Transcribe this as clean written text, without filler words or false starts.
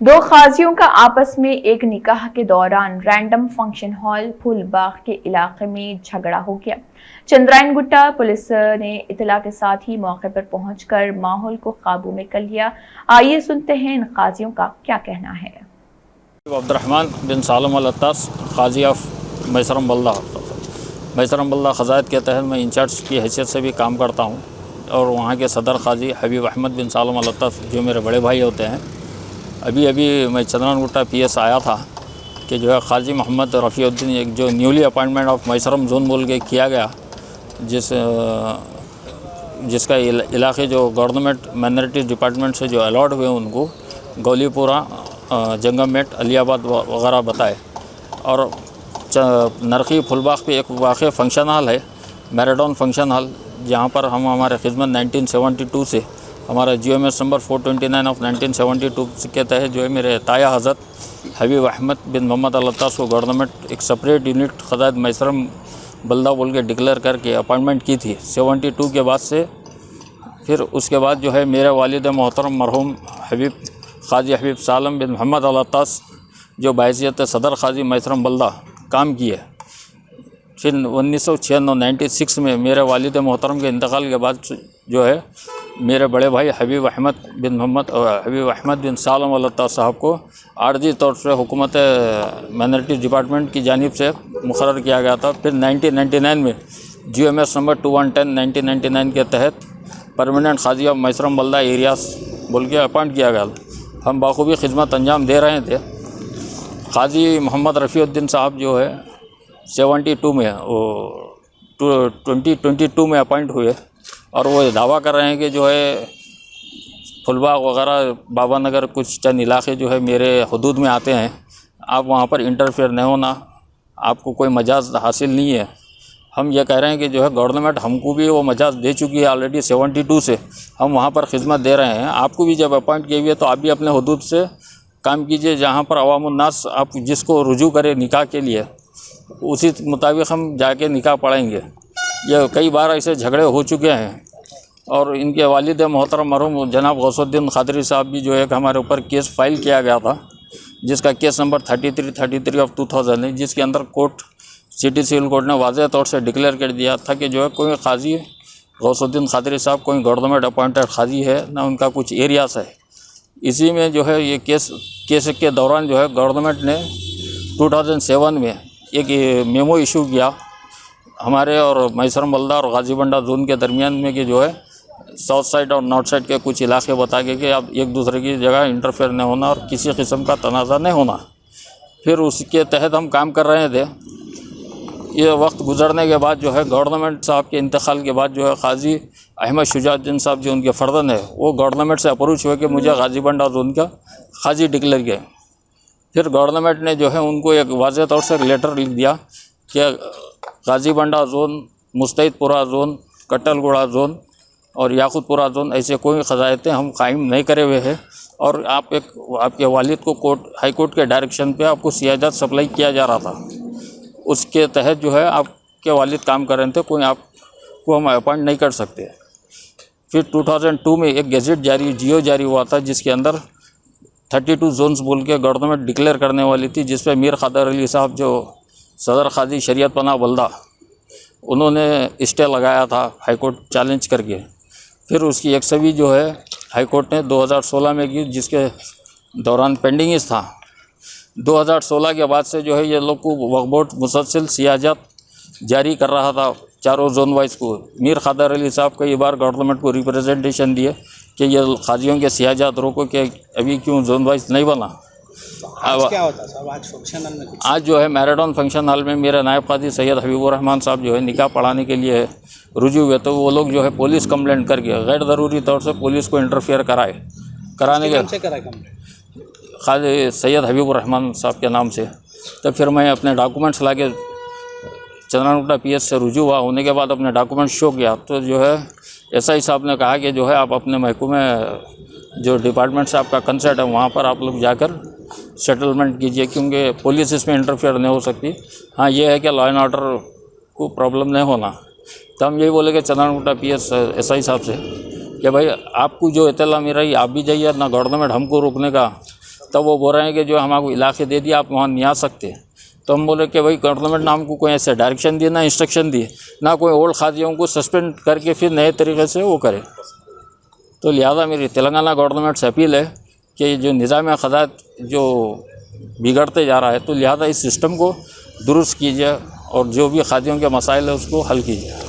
दो काजियों का आपस में एक निकाह के दौरान रैंडम फंक्शन हॉल फूलबाग के इलाके में झगड़ा हो गया। चंद्रायन गुट्टा पुलिस ने इतला के साथ ही मौके पर पहुंचकर माहौल को काबू में कर लिया। आइए सुनते हैं इन काजियों का क्या कहना है। अब्दुर्रहमान बिन सालम अल अत्तास काजी ऑफ मैसरम बल्दा ख़ज़ायत के तहत मैं इंचार्ज की हैसियत से भी काम करता हूँ और वहाँ के सदर काजी हबीब अहमद बिन सालम अल अत्तास जो मेरे बड़े भाई होते हैं। अभी मैं चंद्रायन गुट्टा PS आया था कि जो है काजी मोहम्मद रफ़ीउद्दीन एक जो न्यूली अपॉइंटमेंट ऑफ मैसरम जोन बोल के किया गया, जिसका इलाके जो गवर्नमेंट माइनॉरिटी डिपार्टमेंट से जो अलॉट हुए उनको गौलीपुरा, जंगममेट, अलियाबाद वगैरह बताए। और नरखी फुलबाग पे एक वाक़ई फ़ंक्शन हॉल है, मैराडोन फ़ंक्शन हॉल, जहाँ पर हम हमारे खिदमत 1972 से हमारा GMS नंबर 429 ऑफ 1972 के तहत जो है मेरे ताया हज़रत हबीब अहमद बिन मोहम्मद अल अत्तास को गवर्नमेंट एक सेपरेट यूनिट ख़ज़ायत मैसरम बल्दा बोल के डिक्लेयर करके अपॉइंटमेंट की थी 72 के बाद से। फिर उसके बाद जो है मेरे वालिद मोहतरम मरहूम काजी हबीब सालम बिन मोहम्मद अल अत्तास जो बायसियत सदर काजी मैसरम बल्दा काम किए। फिर 1996 में मेरे वालिद मोहतरम के इंतकाल के बाद जो है मेरे बड़े भाई हबीब अहमद बिन सालम अल अत्तास साहब को आर्जी तौर से हुकूमत माइनॉरिटी डिपार्टमेंट की जानिब से मुकर्रर किया गया था। फिर 1999 में GMS नंबर 2110 1999 के तहत permanent Qazi of Maisaram बल्दा areas बोल के अपॉइंट किया गया। हम बाखूबी खिदमत अंजाम दे रहे थे। काजी मोहम्मद रफ़ीउद्दीन साहब जो है 72 में वो 2022 में अपॉइंट हुए और वो दावा कर रहे हैं कि जो है फुलबाग वगैरह बाबा नगर कुछ चंद इलाके जो है मेरे हदूद में आते हैं, आप वहाँ पर इंटरफेयर नहीं होना, आपको कोई मजाज हासिल नहीं है। हम ये कह रहे हैं कि जो है गवर्नमेंट हमको भी वो मजाज दे चुकी है ऑलरेडी 72 से, हम वहाँ पर खिदमत दे रहे हैं। आपको भी जब अपॉइंट किए हुए तो आप भी अपने हदूद से काम कीजिए, जहाँ पर अवामुन्नास आप जिसको रुजू करें निकाह के लिए उसी मुताबिक हम जाके निकाह पढ़ाएंगे। ये कई बार ऐसे झगड़े हो चुके हैं और इनके वालिद मोहतरम मरहूम जनाब गौसुद्दीन खादरी साहब भी जो है हमारे ऊपर केस फाइल किया गया था, जिसका केस नंबर 33 ऑफ 2000 है, जिसके अंदर कोर्ट सिटी सिविल कोर्ट ने वाज़ेह तौर से डिक्लेयर कर दिया था कि जो है कोई काजी गौसुद्दीन खादरी साहब कोई गवर्नमेंट अपॉइंटेड काजी है ना उनका कुछ एरियास है। इसी में जो है ये केस के दौरान जो है गवर्नमेंट ने 2007 में एक मेमो इशू किया हमारे और मैसरम बल्दा और गाजीबंडा जोन के दरमियान में कि जो है साउथ साइड और नॉर्थ साइड के कुछ इलाके बता के कि अब एक दूसरे की जगह इंटरफेयर नहीं होना और किसी किस्म का तनाज़ा नहीं होना। फिर उसके तहत हम काम कर रहे थे। ये वक्त गुजरने के बाद जो है गवर्नमेंट साहब के इंतकाल के बाद जो है काजी अहमद शुजाउद्दीन साहब जो उनके फ़र्जंद है वो गवर्नमेंट से अप्रोच हुए कि मुझे गाजीबंडा जोन का काजी डिक्लेयर किया। फिर गवर्नमेंट ने जो है उनको एक वाज़ेह तौर से लेटर लिख दिया कि गाजीबंडा जोन, मुस्तैदपुरा जोन, कट्टलगुड़ा जोन और याकूतपुरा जोन ऐसे कोई क़ज़ायतें हम कायम नहीं करे हुए हैं और आपके वालिद को हाई कोर्ट के डायरेक्शन पे आपको सियासत सप्लाई किया जा रहा था। उसके तहत जो है आपके वालिद काम कर रहे थे, कोई आपको हम अपॉइंट नहीं कर सकते। फिर 2002 में एक गैजेट जारी हुआ था जिसके अंदर 32 जोन्स बोल के गवर्नमेंट डिक्लेयर करने वाली थी, जिस पर मीर खादर अली साहब जो सदर काजी शरीयत पनाह बल्दा उन्होंने स्टे लगाया था हाई कोर्ट चैलेंज करके। फिर उसकी एक सभी जो है हाई कोर्ट ने 2016 में की, जिसके दौरान पेंडिंग था। 2016 के बाद से जो है ये लोग को वक्फ बोर्ड मुसलसल सियासत जारी कर रहा था चारों जोन वाइज को। मीर खादर अली साहब कई बार गवर्नमेंट को रिप्रेजेंटेशन दिए कि ये काजियों के सियासत रोको कि अभी क्यों जोन वाइज नहीं बना। आज क्या होता साहब? आज फंक्शन हॉल में आज जो है मैराडोन फंक्शन हॉल में मेरे नायब काजी सैयद हबीबुर रहमान साहब जो है निकाह पढ़ाने के लिए रुजू हुए, तो वो लोग जो है पुलिस कंप्लेंट करके गैर ज़रूरी तौर से पुलिस को इंटरफेयर कराने के काजी सैयद हबीबुर रहमान साहब के नाम से। तो फिर मैं अपने डॉक्यूमेंट्स ला के चंद्रायन गुट्टा PS से रुजू हुआ। होने के बाद अपने डॉक्यूमेंट शो किया तो जो है SI साहब ने कहा कि जो है आप अपने महकमे जो डिपार्टमेंट से आपका कंसर्ट है वहाँ पर आप लोग जाकर सेटलमेंट कीजिए, क्योंकि पुलिस इसमें इंटरफेयर नहीं हो सकती। हाँ, ये है कि लॉ एंड ऑर्डर को प्रॉब्लम नहीं होना। तो हम यही बोले कि चंद्रायन गुट्टा PS SI साहब से कि भाई आपको जो इत्तला मिल रही आप भी जाइए ना, गवर्नमेंट हमको रोकने का तब वो बोल रहे हैं कि जो हमारे इलाके दे दिया, आप वहाँ नहीं आ सकते। तो हम बोले कि भाई गवर्नमेंट ने हमको कोई ऐसे डायरेक्शन दिए ना इंस्ट्रक्शन दिए, ना कोई ओल्ड खादियों को सस्पेंड करके फिर नए तरीके से वो करे। तो लिहाजा मेरी तेलंगाना गवर्नमेंट से अपील है कि जो निज़ाम ख़ज़ात जो बिगड़ते जा रहा है, तो लिहाजा इस सिस्टम को दुरुस्त कीजिए और जो भी खादियों के मसाइल है उसको हल कीजिए।